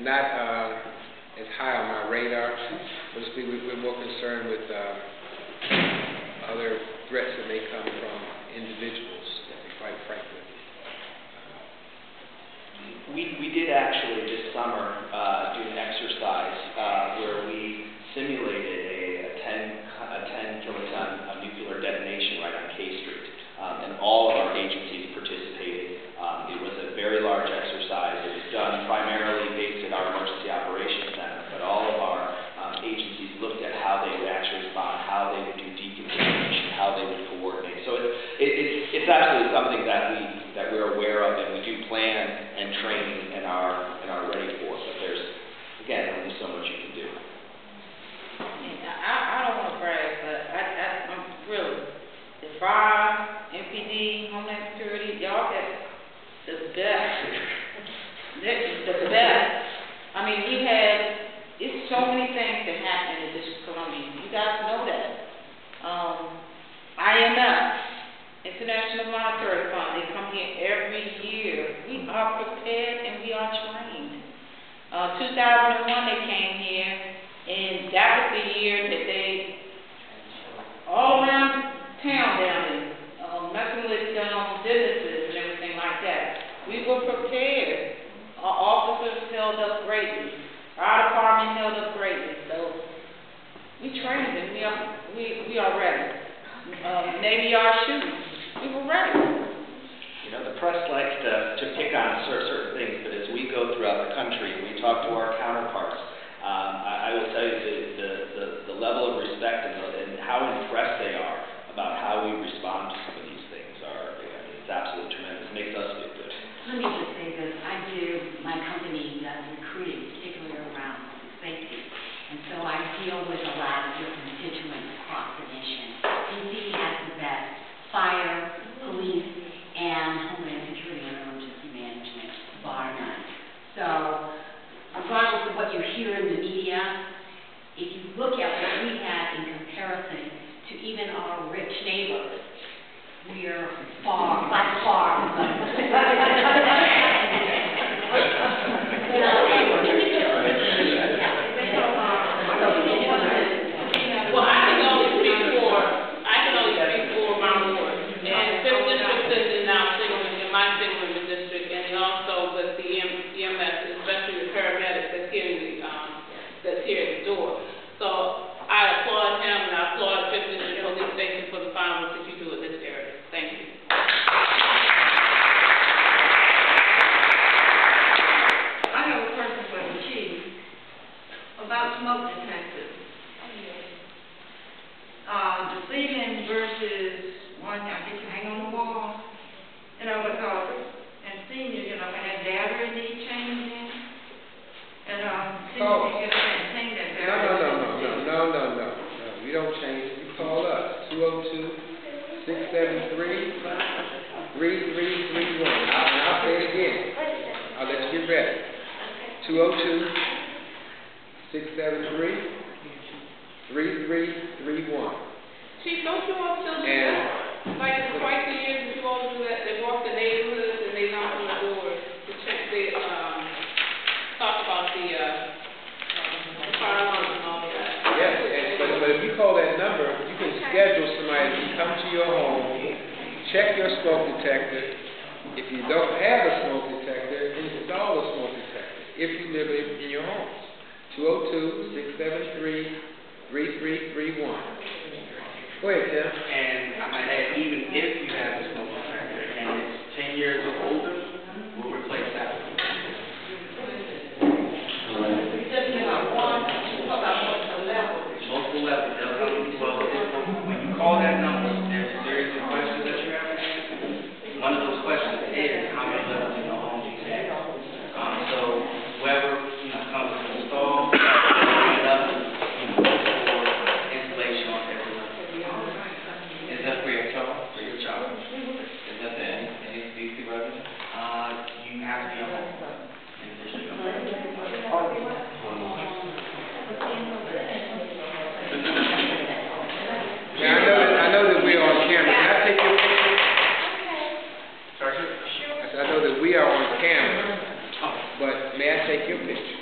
not as high on my radar. We're more concerned with other threats that may come from individuals, quite frankly. We did actually this summer do an exercise where we simulated a 10 kiloton nuclear detonation right on K Street, and all of our agencies participated. It was a very large exercise. It was done primarily based at our emergency operations center, but all of our agencies looked at how they would actually respond, how they would do decontamination, how they would coordinate. So it's absolutely something that we're aware of, and we do plan and train and are ready for. But there's, again, only so much you can do. I don't want to brag, but I'm really, the fire, MPD, Homeland Security, y'all got the best. The best. I mean, it's so many things that happen in the District of Columbia. You guys know that. IMF, International Monetary Fund, they come here every year. We are prepared and we are trained. 2001 they came here, and that was the year that they, all around town down there, messing with businesses and everything like that. We were prepared. Our officers held up greatly. Our department held up greatly. So we trained and we are ready. Navy Yard shooting, we were ready. You know, the press likes to pick on certain things, but as we go throughout the country and we talk to our counterparts, I will tell you the level of respect and how impressed they are about how we respond to some of these things it's absolutely tremendous. It makes us feel good. Let me just say this. My company does recruiting, particularly around safety. And so I deal with a lot of your constituents across the nation. DC has the best fire, police, and Homeland Security and emergency management, bar none. So regardless of what you hear in the media, if you look at what we have in comparison to even our rich neighbors, we are by far. Well, I can only speak for my ward, and the 5th district is now in my Sigmund district, and also with the EMS, especially the paramedics that's here at the door. So I applaud him, and I applaud 5th District Police Station for the fine work that you do in this area. Thank you. I have a question for the chief about smoke detectors. The ceiling versus one, I guess you hang on the wall, because and seniors, when that battery needs changing, and seniors can get up and change that battery. No. We don't change it. You call us, 202-673-3331. I'll say it again. I'll let you get ready. 202-673-3331. Chief, don't you all still do that? Like twice a year, you all do that? They walk the neighborhoods and they knock on the doors to check. They talk about the fire alarms and all of that. Yes, but if you call that number, you can schedule somebody to come to your home, check your smoke detector. If you don't have a smoke detector, install a smoke detector if you live in your home. 202-673-3331. Go ahead, Tim. And I might add, even if you have a smoke detector and it's 10 years or older, we'll replace that. Multiple levels. Well, when you call that number, there's a series of questions that you have to answer. One of those questions is how many levels in the home do you have? So whoever comes to install, bring it up, for installation on every level. Is that for your child? For your child? Is that any DC resident? You have to be a home in the district. I know that we are on camera. Can I take your picture? Sergeant? I know that we are on camera, but may I take your picture?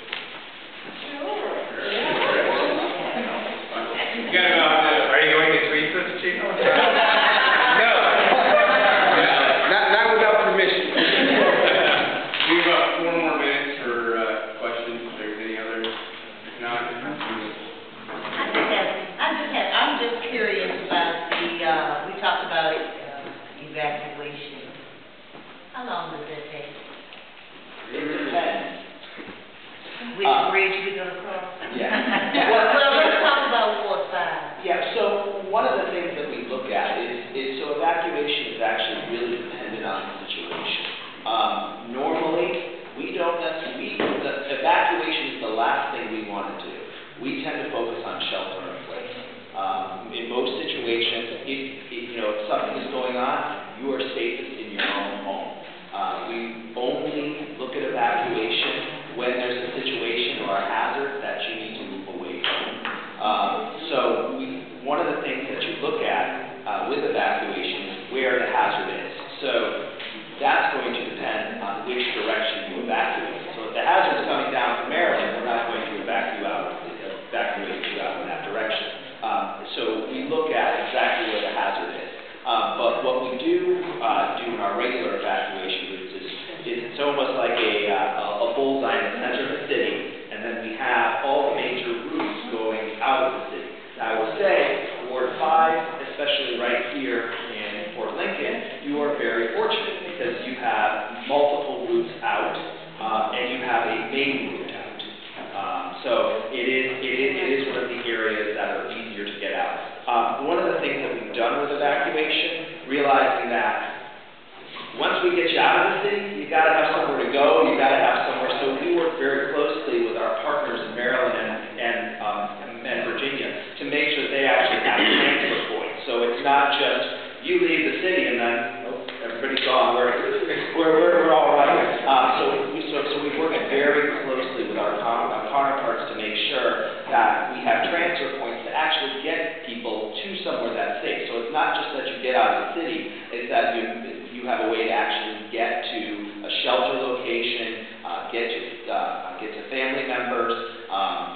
bridge we're gonna cross. Yeah. Well, let's talk about Ward 5. Yeah, so one of the things that we look at is so evacuation is actually really dependent on the situation. Normally, we don't necessarily, evacuation is the last thing we want to do. We tend to focus on shelter in place. In most situations, if something is going on, you are safest in your own home. We only look at evacuation when there's a situation or a hazard that you need to move away from. One of the things that you look at with evacuation is where the hazard is. So that's going to depend on which direction you evacuate. So if the hazard is coming down from Maryland, we're not going to evacuate you out in that direction. So we look at exactly where the hazard is. But what we do in our regular evacuation routes is it's almost like a bullseye in the center of the city, and then we have all the major routes going out of the city. Now, I will say, Ward 5, especially right here in Fort Lincoln, you are very fortunate because you have multiple routes out, and you have a main route out. So it is one of the areas that are easier to get out. One of the things that we've done with evacuation, realizing that once we get you out of the city, you got to have somewhere to go, you got to have somewhere. So we work very closely with our partners in Maryland and Virginia to make sure that they actually have transfer points. So it's not just you leave the city and then everybody's gone. We're all right. So we work very closely with our counterparts to make sure that we have transfer points to actually get people to somewhere that's safe. So it's not just that you get out of the city; it's that you have a way to actually get to a shelter location, get to family members.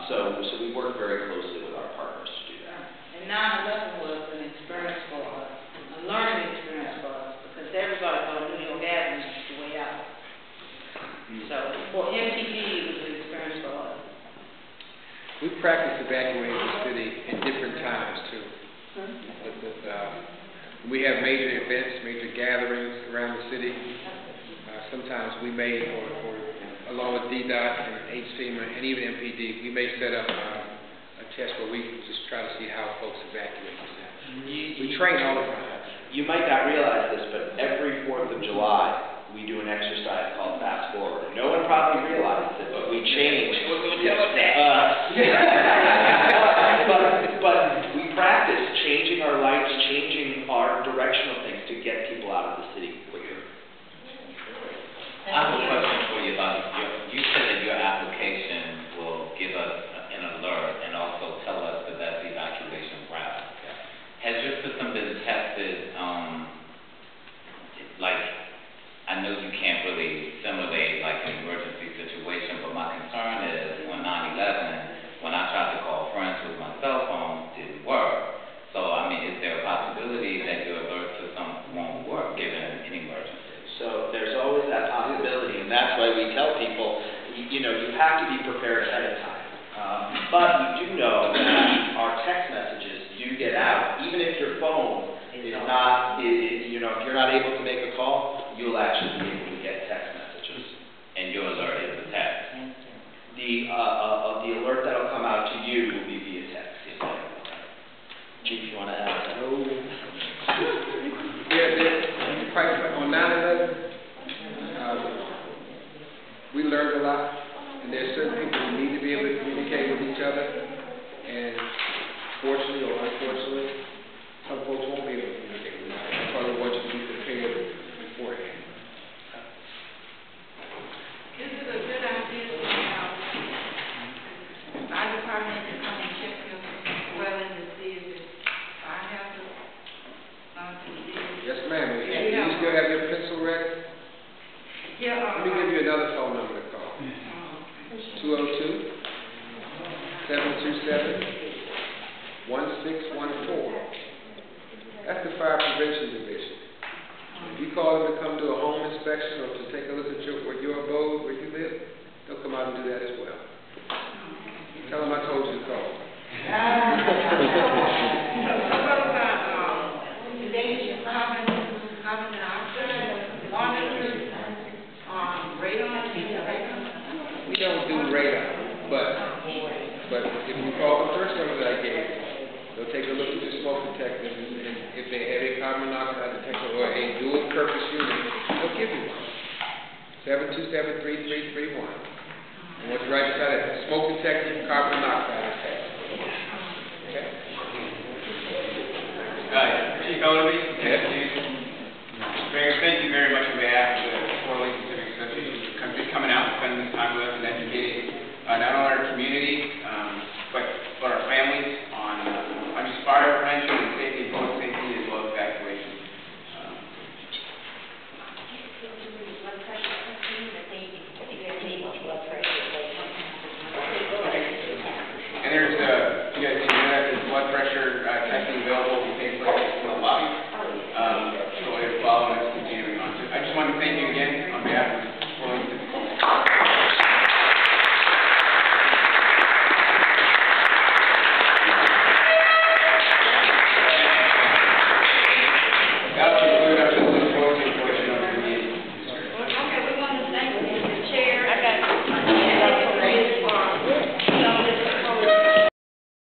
So we work very closely with our partners to do that. And 9/11 was an experience for us, a learning experience for us, because everybody thought New York Avenue was the way out. So for MPD, it was an experience for us. We practice evacuating the city in different times too. We have major events, major gatherings around the city. Sometimes we may, or along with DDOT and HFEMA and even MPD, we may set up a test where we just try to see how folks evacuate themselves. We train all the time. You might not realize this, but every 4th of July, we do an exercise called Fast Forward. No one probably realizes it, but we change. But we practice changing our lights, changing our directional things to get people out of the city quicker. I have a question for you about you said that your application will give us an alert and also tell us the best evacuation route. Has your system been tested, like, I know you can't really simulate like an emergency situation, but my concern is on 9/11, when I tried to call friends with my cell phone, it didn't work. So, I mean, is there a possibility that your alert system won't work given an emergency? So there's always that possibility, and that's why we tell people, you have to be prepared ahead of time. But we do know that our text messages do get out, even if your phone is not, if you're not able to make a call, you'll actually be able to get text messages. And your alert is a text? The alert that'll come out to you will be via text. Chief, you want to add that? On 9/11, we learned a lot, and there's certain people who need to be able to communicate with each other, and fortunately or unfortunately, some folks won't be able to communicate with each other. That's why we want you to be prepared beforehand. This is a good idea for our department to come and check your dwelling to see if I have to see. Yes, ma'am. Do you still have your pencil ready? Yeah. Let me give you another phone number to call. 202-727-1614. That's the Fire Prevention Division. If you call them to come do a home inspection or to take a look at your abode, where you live, they'll come out and do that as well. Tell them I told you to call. What about carbon dioxide, monitors, radar? We don't do radar. But if you call the first number that I gave, they'll take a look at your smoke detector, and if they have a carbon monoxide detector or a dual purpose unit, they'll give you one. 727-3331. And what's right beside it, smoke detector, carbon monoxide detector. Okay? Chief Ellerby? Yes. Mayor, thank